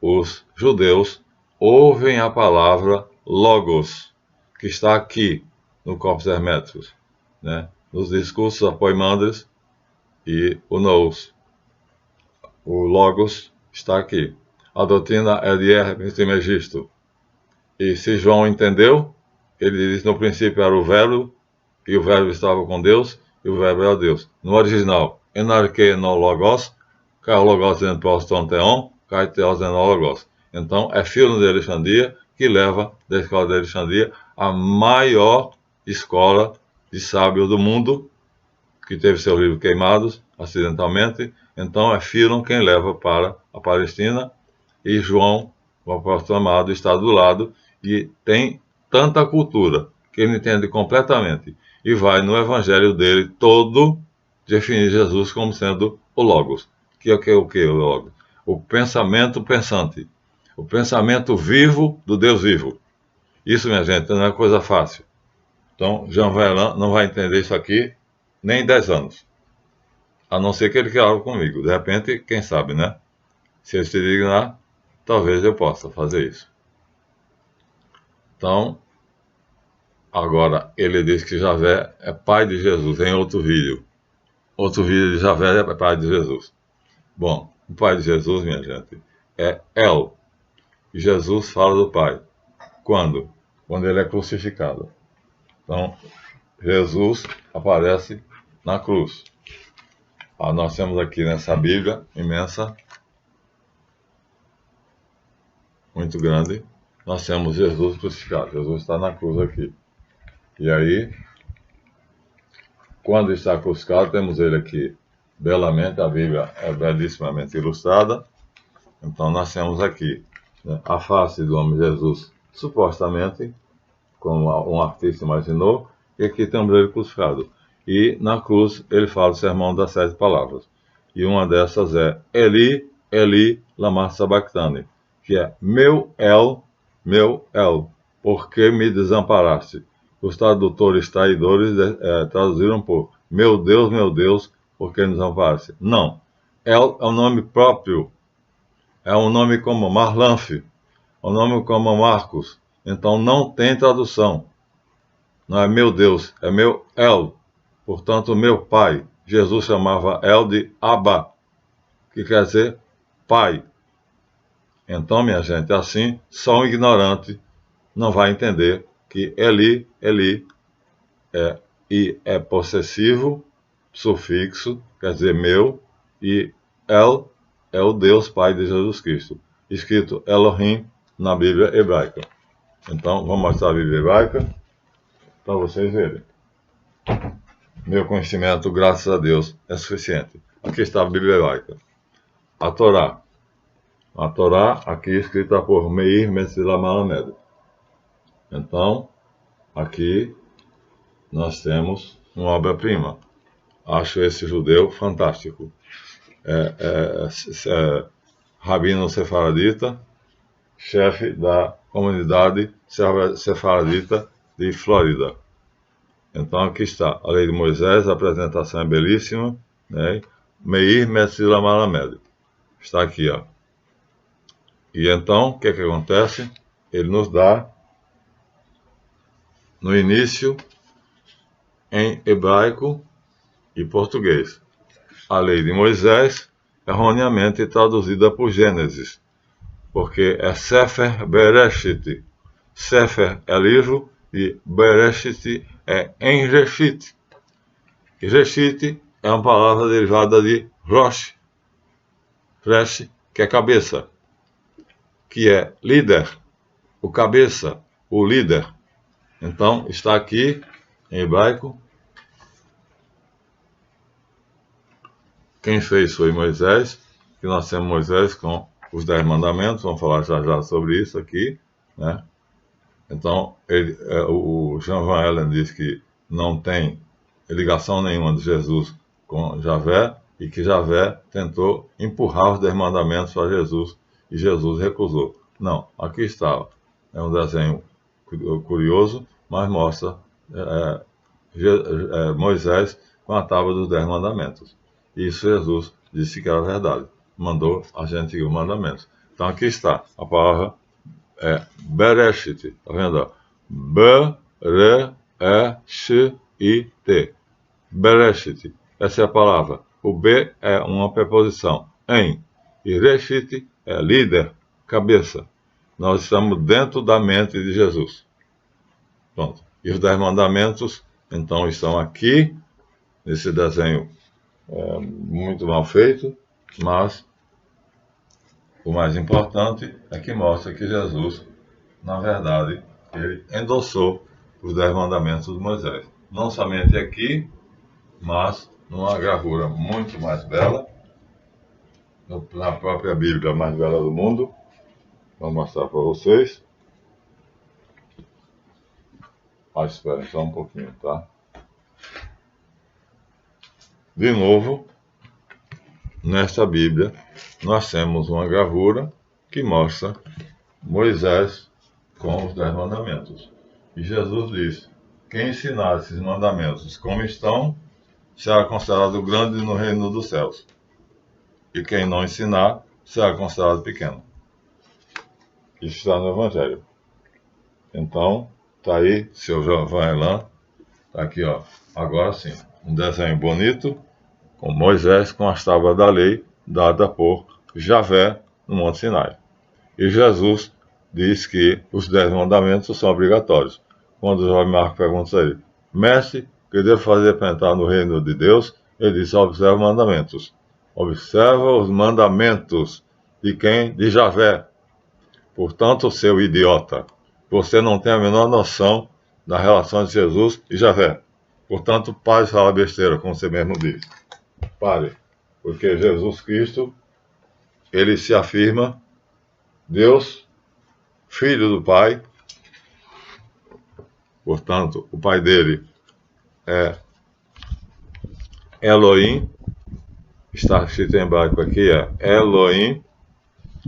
os judeus ouvem a palavra Logos, que está aqui no Corpus Herméticos, né? Nos discursos apoimandres e o Nous. O Logos está aqui. A doutrina é de Hermes Trismegisto. E se João entendeu, ele diz no princípio era o Verbo, e o Verbo estava com Deus, e o Verbo era Deus. No original, enarque no Logos, kai Logos en proston theon, kai theos en Logos. Então, é Fílon de Alexandria que leva da escola de Alexandria a maior escola de sábios do mundo, que teve seus livros queimados acidentalmente. Então, é Fílon quem leva para a Palestina, e João, o apóstolo amado, está do lado e tem tanta cultura que ele entende completamente e vai no evangelho dele todo definir Jesus como sendo o Logos. Que é o que o Logos? O pensamento pensante, o pensamento vivo do Deus vivo. Isso, minha gente, não é coisa fácil. Então, Jean Valjean não vai entender isso aqui nem em 10 anos. A não ser que ele queira algo comigo. De repente, quem sabe, né? Se ele se dignar, talvez eu possa fazer isso. Então, agora ele diz que Javé é pai de Jesus, em outro vídeo. Outro vídeo de Javé é pai de Jesus. Bom, o pai de Jesus, minha gente, é El. E Jesus fala do pai. Quando? Quando ele é crucificado. Então, Jesus aparece na cruz. Nós temos aqui nessa Bíblia imensa, muito grande, nós temos Jesus crucificado. Jesus está na cruz aqui. E aí, quando está crucificado, temos ele aqui belamente, a Bíblia é belíssimamente ilustrada. Então, nós temos aqui, né, a face do homem Jesus, supostamente, como um artista imaginou, e aqui temos ele crucificado. E na cruz ele fala o sermão das 7 palavras. E uma dessas é Eli, Eli, lama sabachthani, que é meu El, por que me desamparaste? Os tradutores traidores traduziram por meu Deus, por que me desamparaste? Não. El é um nome próprio. É um nome como Marlanf, é um nome como Marcos. Então não tem tradução. Não é meu Deus, é meu El. Portanto, meu pai. Jesus chamava El de Abba, que quer dizer pai. Então, minha gente, assim, só um ignorante não vai entender que Eli, Eli é possessivo, sufixo, quer dizer meu, e El é o Deus Pai de Jesus Cristo, escrito Elohim na Bíblia hebraica. Então, vamos mostrar a Bíblia hebraica para vocês verem. Meu conhecimento, graças a Deus, é suficiente. Aqui está a Bíblia hebraica. A Torá. A Torá, aqui escrita por Meir Messilah Malamed. Então, aqui nós temos uma obra-prima. Acho esse judeu fantástico. Rabino sefaradita, chefe da comunidade sefaradita de Flórida. Então aqui está, a lei de Moisés, a apresentação é belíssima, né? Meir Messilah Malamed. Está aqui, ó. E então, o que é que acontece? Ele nos dá, no início, em hebraico e português. A lei de Moisés, erroneamente traduzida por Gênesis, porque é Sefer Bereshit. Sefer é livro e Bereshit é em Reshit. E Reshit é uma palavra derivada de Rosh, Resh, que é cabeça, que é líder, o cabeça, o líder. Então, está aqui em hebraico. Quem fez foi Moisés, que nós temos Moisés com os 10 mandamentos, vamos falar já sobre isso aqui, né? Então, o Jean Van Allen diz que não tem ligação nenhuma de Jesus com Javé, e que Javé tentou empurrar os 10 mandamentos para Jesus, e Jesus recusou. Não, aqui está, é um desenho curioso, mas mostra Moisés com a tábua dos 10 mandamentos. Isso Jesus disse que era verdade, mandou a gente seguir os mandamentos. Então aqui está, a palavra Bereshit, está vendo? B-R-E-S-H-I-T. Bereshit, essa é a palavra. O B é uma preposição, em, e Reshit é líder, cabeça. Nós estamos dentro da mente de Jesus. Pronto. E os 10 mandamentos, então, estão aqui, nesse desenho muito mal feito, mas o mais importante é que mostra que Jesus, na verdade, ele endossou os 10 mandamentos de Moisés. Não somente aqui, mas numa gravura muito mais bela, na própria Bíblia mais bela do mundo. Vou mostrar para vocês. Esperem só um pouquinho, tá? De novo, nesta Bíblia, nós temos uma gravura que mostra Moisés com os 10 mandamentos. E Jesus diz: quem ensinar esses mandamentos como estão, será considerado grande no reino dos céus. E quem não ensinar, será considerado pequeno. Isso está no Evangelho. Então, está aí, seu Van Elan, está aqui, ó. Agora sim, um desenho bonito, com Moisés com as tábuas da lei, dada por Javé no Monte Sinai. E Jesus diz que os 10 mandamentos são obrigatórios. Quando o jovem Marco pergunta a ele: mestre, o que devo fazer para entrar no reino de Deus? Ele diz: observa os mandamentos. Observa os mandamentos de quem? De Javé. Portanto, seu idiota, você não tem a menor noção da relação de Jesus e Javé. Portanto, pare de falar besteira, como você mesmo diz. Pare, porque Jesus Cristo, ele se afirma Deus, Filho do Pai. Portanto, o pai dele é Elohim, está escrito em hebraico aqui, é Elohim,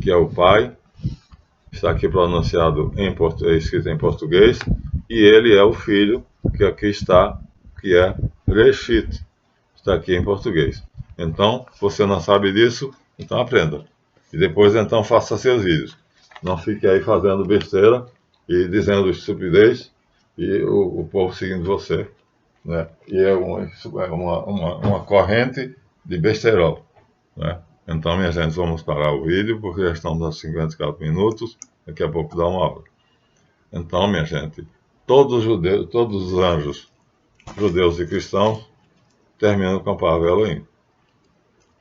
que é o pai, está aqui pronunciado escrito em português, e ele é o filho, que aqui está, que é Reshit, está aqui em português. Então, você não sabe disso, então aprenda. E depois, então, faça seus vídeos. Não fique aí fazendo besteira e dizendo estupidez, e o povo seguindo você, né? E é uma corrente de besterol, né? Então, minha gente, vamos parar o vídeo, porque já estamos a 54 minutos, daqui a pouco dá uma hora. Então, minha gente, todos os judeus, todos os anjos, judeus e cristãos, terminam com a palavra Elohim.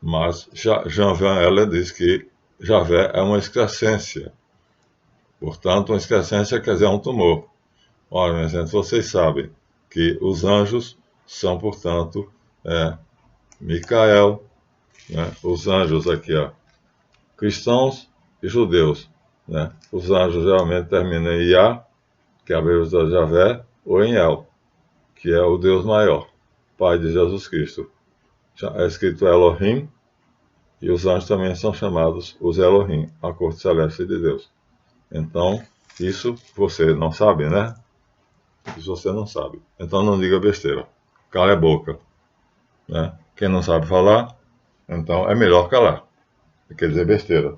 Mas Jean Van Eller diz que Javé é uma excrescência. Portanto, uma excrescência quer dizer um tumor. Olha, minha gente, vocês sabem que os anjos são, portanto, Micael, né? Os anjos aqui, ó, cristãos e judeus, né? Os anjos geralmente terminam em Iá, que é a abreviatura de Javé, ou em El, que é o Deus maior, Pai de Jesus Cristo. É escrito Elohim, e os anjos também são chamados os Elohim, a corte celeste de Deus. Então, isso você não sabe, né? Isso você não sabe. Então não diga besteira. Cala a boca. Né? Quem não sabe falar, então é melhor calar. Quer dizer besteira.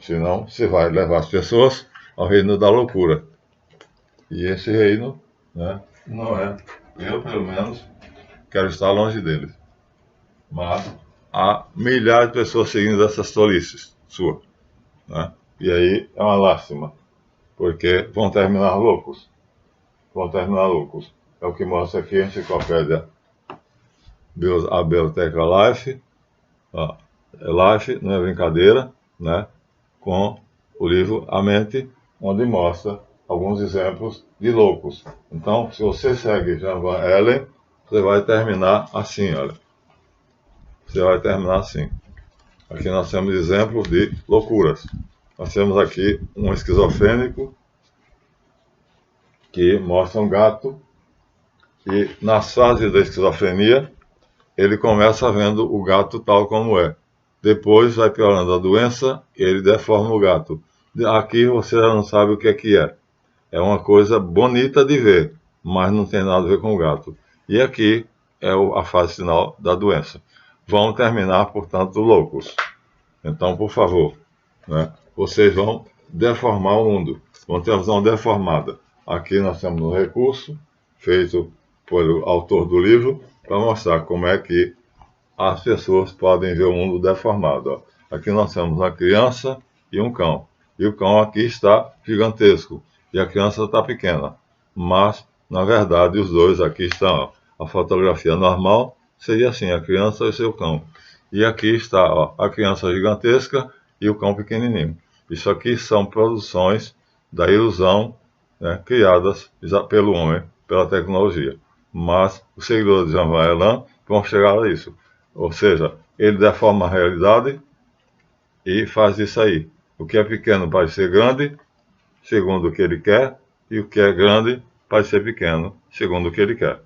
Senão você vai levar as pessoas ao reino da loucura. E esse reino, né, não é. Eu, pelo menos, quero estar longe deles. Mas há milhares de pessoas seguindo essas tolices suas. Né? E aí é uma lástima. Porque vão terminar loucos. Vão terminar loucos. É o que mostra aqui a enciclopédia, a Biblioteca Life. Ó, Life, não é brincadeira, né? Com o livro A Mente, onde mostra alguns exemplos de loucos. Então, se você segue Jean Van Eller, você vai terminar assim, olha. Você vai terminar assim. Aqui nós temos exemplos de loucuras. Nós temos aqui um esquizofrênico que mostra um gato e nas fases da esquizofrenia ele começa vendo o gato tal como é. Depois vai piorando a doença e ele deforma o gato. Aqui você já não sabe o que é. É uma coisa bonita de ver, mas não tem nada a ver com o gato. E aqui é a fase final da doença. Vão terminar, portanto, loucos. Então, por favor, né, vocês vão deformar o mundo. Vão ter a visão deformada. Aqui nós temos um recurso feito pelo autor do livro para mostrar como é que as pessoas podem ver o mundo deformado. Ó. Aqui nós temos uma criança e um cão. E o cão aqui está gigantesco. E a criança está pequena. Mas, na verdade, os dois aqui estão. Ó. A fotografia normal seria assim, a criança e o seu cão. E aqui está, ó, a criança gigantesca e o cão pequenininho. Isso aqui são produções da ilusão, né, criadas pelo homem, pela tecnologia. Mas os seguidores de Jean Van Eller vão chegar a isso. Ou seja, ele deforma a realidade e faz isso aí. O que é pequeno pode ser grande, segundo o que ele quer, e o que é grande pode ser pequeno, segundo o que ele quer.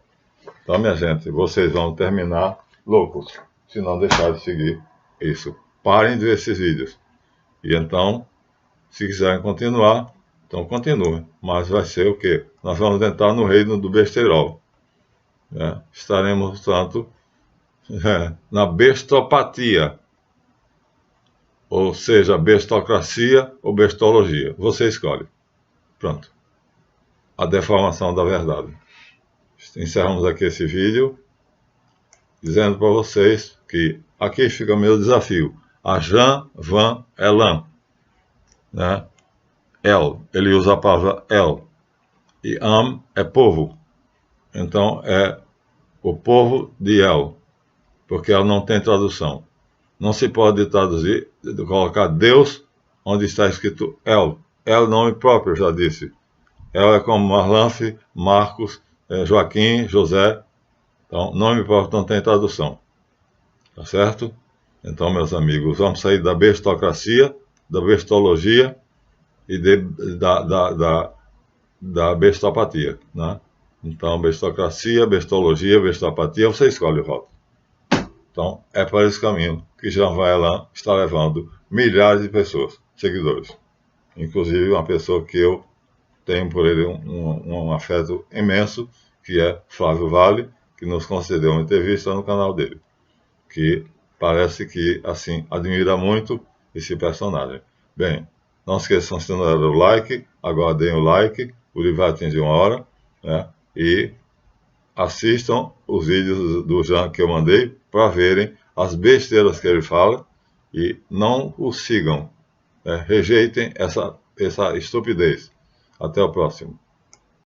Então, minha gente, vocês vão terminar loucos, se não deixar de seguir isso. Parem de ver esses vídeos. E então, se quiserem continuar, então continuem. Mas vai ser o quê? Nós vamos entrar no reino do besteirol. Né? Estaremos, portanto, na bestopatia, ou seja, bestocracia ou bestologia. Você escolhe. Pronto. A deformação da verdade. Encerramos aqui esse vídeo, dizendo para vocês que aqui fica o meu desafio. A Jean Van Eller, né? Ele usa a palavra El. E Am é povo. Então é o povo de El, porque ela não tem tradução. Não se pode traduzir, colocar Deus onde está escrito El. El, nome próprio, já disse. El é como Marlanf, Marcos, Joaquim, José. Então, nome próprio não tem tradução. Tá certo? Então, meus amigos, vamos sair da bestocracia, da bestologia e da bestopatia. Né? Então, bestocracia, bestologia, bestopatia, você escolhe o voto. Então, é para esse caminho que Jean Van Eller está levando milhares de pessoas, seguidores. Inclusive, uma pessoa que eu tenho por ele um afeto imenso, que é Flávio Vale, que nos concedeu uma entrevista no canal dele, que parece que, assim, admira muito esse personagem. Bem, não esqueçam de dar o like, agora deem o like, o livro vai atingir 1 hora, né? E assistam os vídeos do Jean que eu mandei para verem as besteiras que ele fala e não o sigam, né? Rejeitem essa estupidez. Até o próximo.